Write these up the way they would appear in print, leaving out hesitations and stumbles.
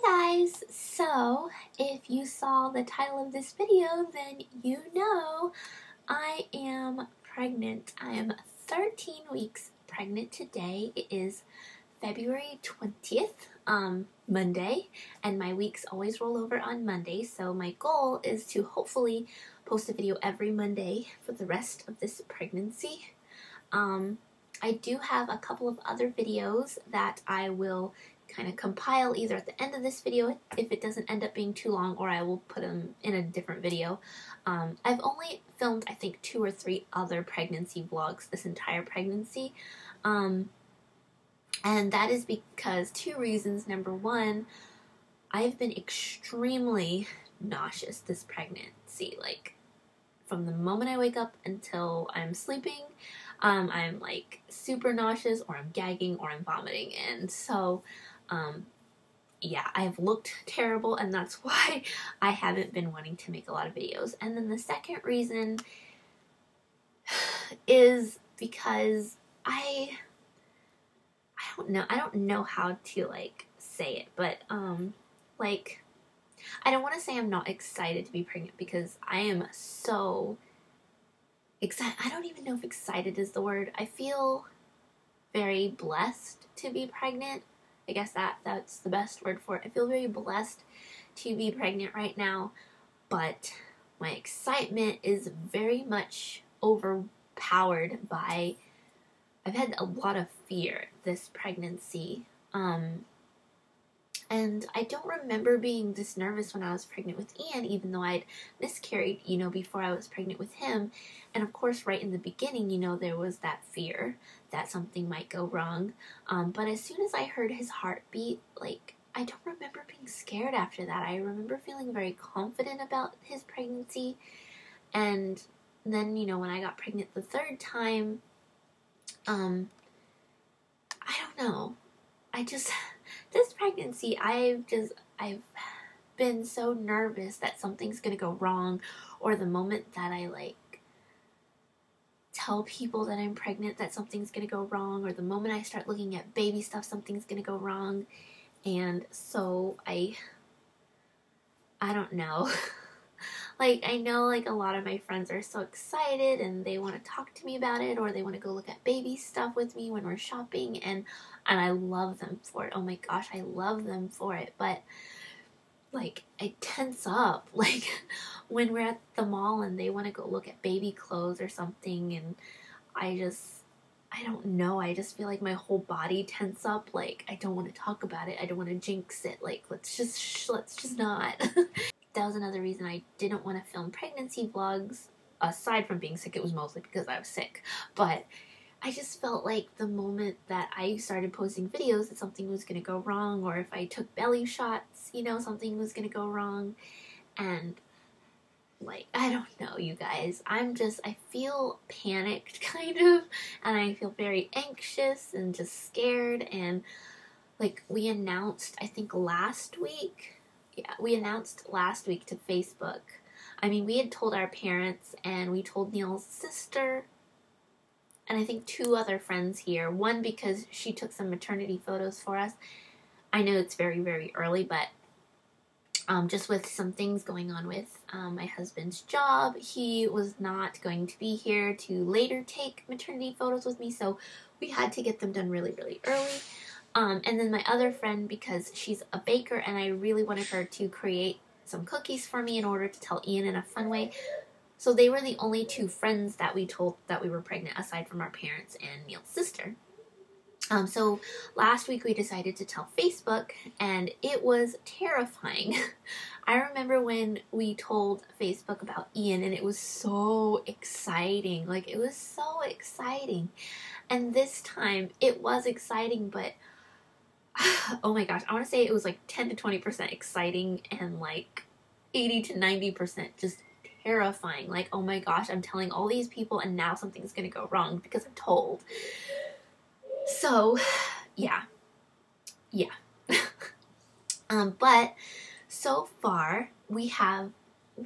guys, so if you saw the title of this video, then you know I am pregnant. I am 13 weeks pregnant today. It is February 20th, Monday, and my weeks always roll over on Monday, so my goal is to hopefully post a video every Monday for the rest of this pregnancy. I do have a couple of other videos that I will kind of compile either at the end of this video if it doesn't end up being too long, or I will put them in a different video. I've only filmed I think 2 or 3 other pregnancy vlogs this entire pregnancy, and that is because 2 reasons. Number one, I've been extremely nauseous this pregnancy, like from the moment I wake up until I'm sleeping. I'm like super nauseous, or I'm gagging, or I'm vomiting, and so yeah, I've looked terrible, and that's why I haven't been wanting to make a lot of videos. And then the second reason is because I don't know how to like say it, but like, I don't want to say I'm not excited to be pregnant, because I am so excited. I don't even know if excited is the word. I feel very blessed to be pregnant. I guess that's the best word for it. I feel very blessed to be pregnant right now, but my excitement is very much overpowered by, I've had a lot of fear this pregnancy. And I don't remember being this nervous when I was pregnant with Ian, even though I'd miscarried, before I was pregnant with him. And of course, right in the beginning, there was that fear that something might go wrong. But as soon as I heard his heartbeat, like, I don't remember being scared after that. I remember feeling very confident about his pregnancy. And then, when I got pregnant the 3rd time, I don't know. This pregnancy, I've been so nervous that something's gonna go wrong, or the moment that I like tell people that I'm pregnant that something's gonna go wrong, or the moment I start looking at baby stuff, something's gonna go wrong. And so I don't know. Like, I know like a lot of my friends are so excited and they want to talk to me about it, or they want to go look at baby stuff with me when we're shopping, and I love them for it. Oh my gosh, I love them for it. But like, I tense up like when we're at the mall and they want to go look at baby clothes or something, and I don't know, I just feel like my whole body tense up. Like, I don't want to talk about it. I don't want to jinx it. Like, let's just not. That was another reason I didn't want to film pregnancy vlogs. Aside from being sick, it was mostly because I was sick. But I just felt like the moment that I started posting videos that something was going to go wrong, or if I took belly shots, something was going to go wrong. And like, I don't know, you guys. I feel panicked kind of, and I feel very anxious and just scared. And like, we announced, I think last week. Yeah, we announced last week to Facebook. I mean, we had told our parents, and we told Neil's sister, and I think 2 other friends here. One because she took some maternity photos for us. I know it's very, very early, but just with some things going on with my husband's job, he was not going to be here to later take maternity photos with me, so we had to get them done really, really early. And then my other friend, because she's a baker and I really wanted her to create some cookies for me in order to tell Ian in a fun way. So they were the only 2 friends that we told that we were pregnant, aside from our parents and Neil's sister. So last week we decided to tell Facebook, and it was terrifying. I remember when we told Facebook about Ian, and it was so exciting. Like, it was so exciting. And this time it was exciting, but oh my gosh, I want to say it was like 10 to 20% exciting, and like 80 to 90% just terrifying. Like, oh my gosh, I'm telling all these people and now something's gonna go wrong because I'm told. So yeah. But so far we've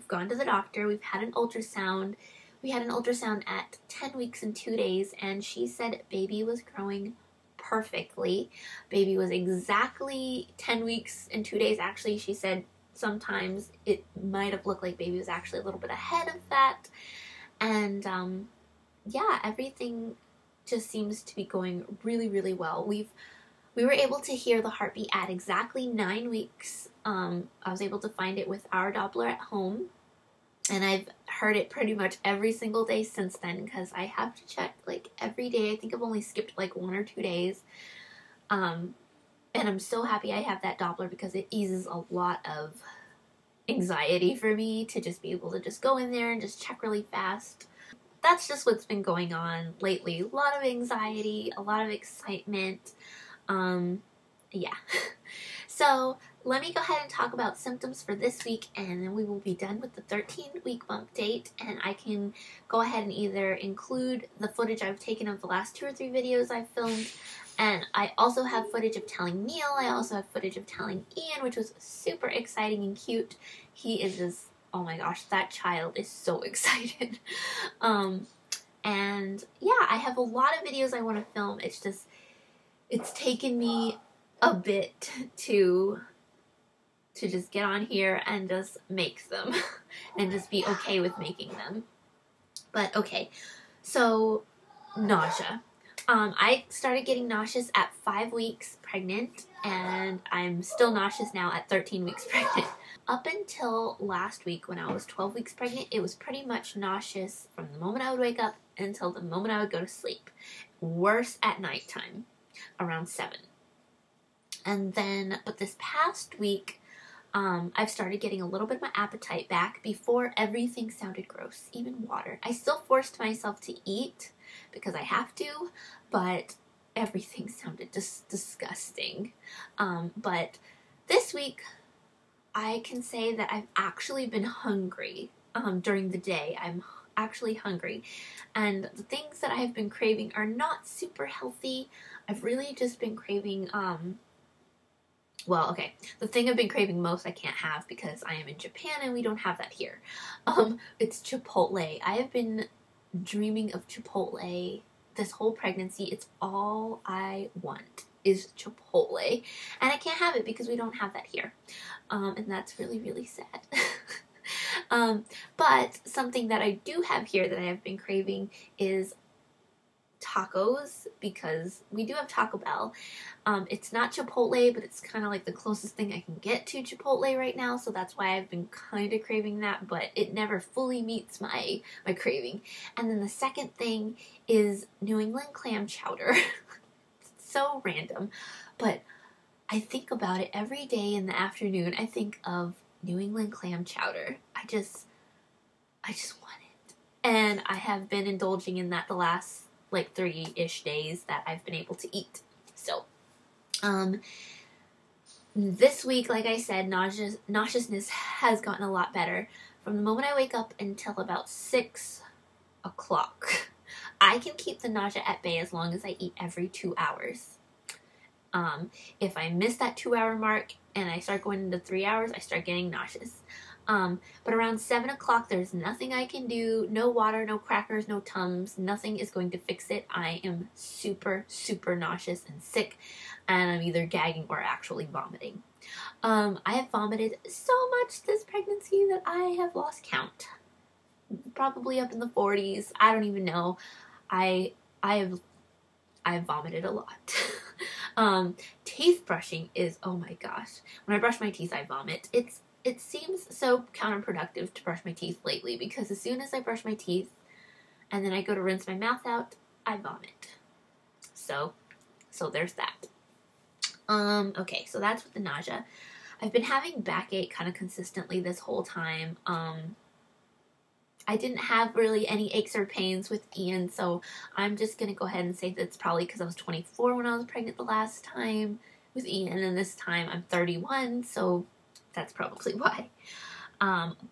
gone to the doctor, we've had an ultrasound. We had an ultrasound at 10 weeks and 2 days, and she said baby was growing perfectly. Baby was exactly 10 weeks and 2 days. Actually, she said sometimes it might have looked like baby was actually a little bit ahead of that. And yeah, everything just seems to be going really, really well. We were able to hear the heartbeat at exactly 9 weeks. I was able to find it with our Doppler at home, and I've heard it pretty much every single day since then, because I have to check like every day. I think I've only skipped like 1 or 2 days. And I'm so happy I have that Doppler, because it eases a lot of anxiety for me to just be able to just go in there and just check really fast. That's just what's been going on lately. A lot of anxiety, a lot of excitement. Yeah. So let me go ahead and talk about symptoms for this week, and then we will be done with the 13-week bump date, and I can go ahead and either include the footage I've taken of the last 2 or 3 videos I've filmed, and I also have footage of telling Neil. I also have footage of telling Ian, which was super exciting and cute. He is just, oh my gosh, that child is so excited. And yeah, I have a lot of videos I want to film. It's taken me a bit to just get on here and just make them and just be okay with making them. But okay, so nausea. I started getting nauseous at 5 weeks pregnant, and I'm still nauseous now at 13 weeks pregnant. Up until last week, when I was 12 weeks pregnant, it was pretty much nauseous from the moment I would wake up until the moment I would go to sleep. Worse at nighttime, around 7. And then, but this past week, I've started getting a little bit of my appetite back. Before, everything sounded gross, even water. I still forced myself to eat because I have to, but everything sounded just disgusting. But this week, I can say that I've actually been hungry during the day. I'm actually hungry, and the things that I've been craving are not super healthy. I've really just been craving well, okay, the thing I've been craving most I can't have because I am in Japan and we don't have that here. It's Chipotle. I have been dreaming of Chipotle this whole pregnancy. It's all I want is Chipotle, and I can't have it because we don't have that here. And that's really, really sad. But something that I do have here that I have been craving is tacos, because we do have Taco Bell. It's not Chipotle, but it's kind of like the closest thing I can get to Chipotle right now, so that's why I've been kind of craving that, but it never fully meets my craving. And then the second thing is New England clam chowder. It's so random, but I think about it every day in the afternoon. I think of New England clam chowder. I just want it. And I have been indulging in that the last like 3-ish days that I've been able to eat. So, this week, like I said, nauseousness has gotten a lot better. From the moment I wake up until about 6 o'clock, I can keep the nausea at bay as long as I eat every 2 hours. If I miss that 2-hour mark and I start going into 3 hours, I start getting nauseous. But around 7 o'clock, there's nothing I can do. No water, no crackers, no Tums. Nothing is going to fix it. I am super, super nauseous and sick, and I'm either gagging or actually vomiting. I have vomited so much this pregnancy that I have lost count. Probably up in the 40s. I don't even know. I've vomited a lot. Teeth brushing is, oh my gosh. When I brush my teeth, I vomit. It seems so counterproductive to brush my teeth lately, because as soon as I brush my teeth and then I go to rinse my mouth out, I vomit. So there's that. Okay, so that's with the nausea. I've been having backache kind of consistently this whole time. I didn't have really any aches or pains with Ian, so I'm just going to go ahead and say that's probably because I was 24 when I was pregnant the last time with Ian, and this time I'm 31, so that's probably why.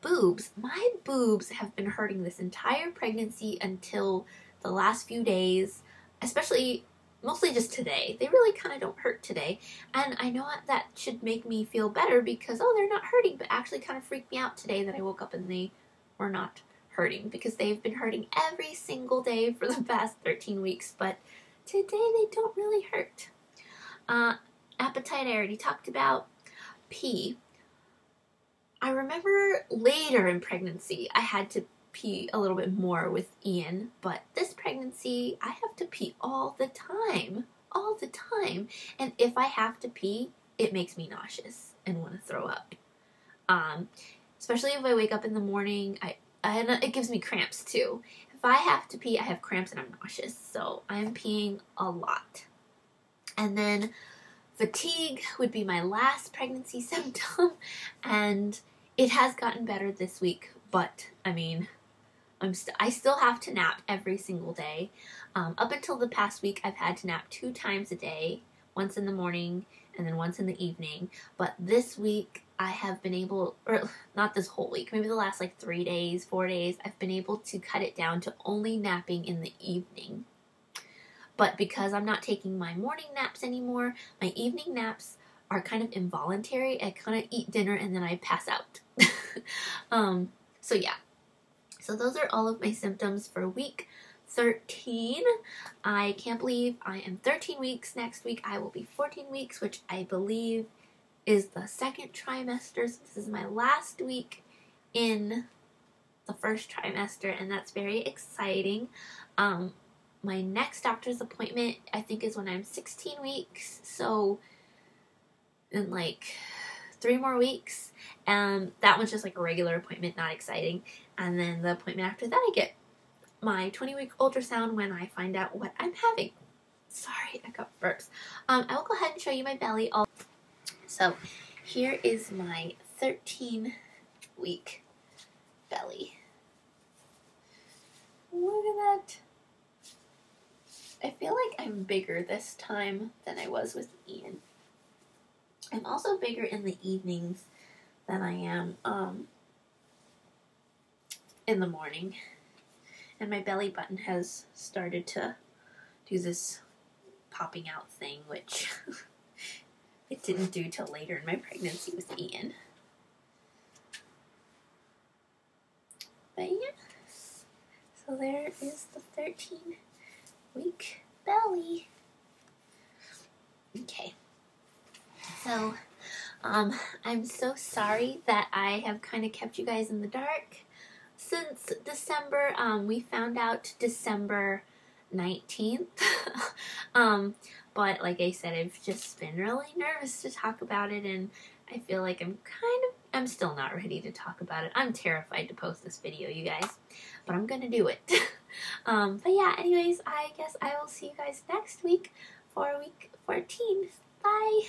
Boobs. My boobs have been hurting this entire pregnancy until the last few days, especially, mostly just today. They really kind of don't hurt today, and I know that should make me feel better because, oh, they're not hurting, but actually kind of freaked me out today that I woke up and they were not hurting, because they've been hurting every single day for the past 13 weeks, but today they don't really hurt. Appetite I already talked about. Pee. I remember later in pregnancy I had to pee a little bit more with Ian, but this pregnancy I have to pee all the time. All the time. And if I have to pee, it makes me nauseous and want to throw up. Especially if I wake up in the morning, it gives me cramps too. If I have to pee, I have cramps and I'm nauseous. So I'm peeing a lot. And then fatigue would be my last pregnancy symptom. And it has gotten better this week. But, I mean, I still have to nap every single day. Up until the past week, I've had to nap 2 times a day. Once in the morning and then once in the evening. But this week, I have been able, or not this whole week, maybe the last like 3 days, 4 days, I've been able to cut it down to only napping in the evening. But because I'm not taking my morning naps anymore, my evening naps are kind of involuntary. I kind of eat dinner and then I pass out. So yeah. So those are all of my symptoms for week 13. I can't believe I am 13 weeks. Next week I will be 14 weeks, which I believe is the second trimester. So this is my last week in the first trimester, and that's very exciting. My next doctor's appointment, I think, is when I'm 16 weeks. So in like 3 more weeks. That one's just like a regular appointment, not exciting. And then the appointment after that, I get my 20-week ultrasound when I find out what I'm having. Sorry, I got burps. I will go ahead and show you my belly. So here is my 13-week belly. Look at that. I feel like I'm bigger this time than I was with Ian. I'm also bigger in the evenings than I am in the morning. And my belly button has started to do this popping out thing, which it didn't do till later in my pregnancy with Ian. But yeah, so there is the 13-week belly. Okay. So, I'm so sorry that I have kind of kept you guys in the dark since December. We found out December 19th. But like I said, I've just been really nervous to talk about it, and I feel like I'm still not ready to talk about it. I'm terrified to post this video, you guys, but I'm gonna do it. But yeah, anyways, I guess I will see you guys next week for week 14. Bye!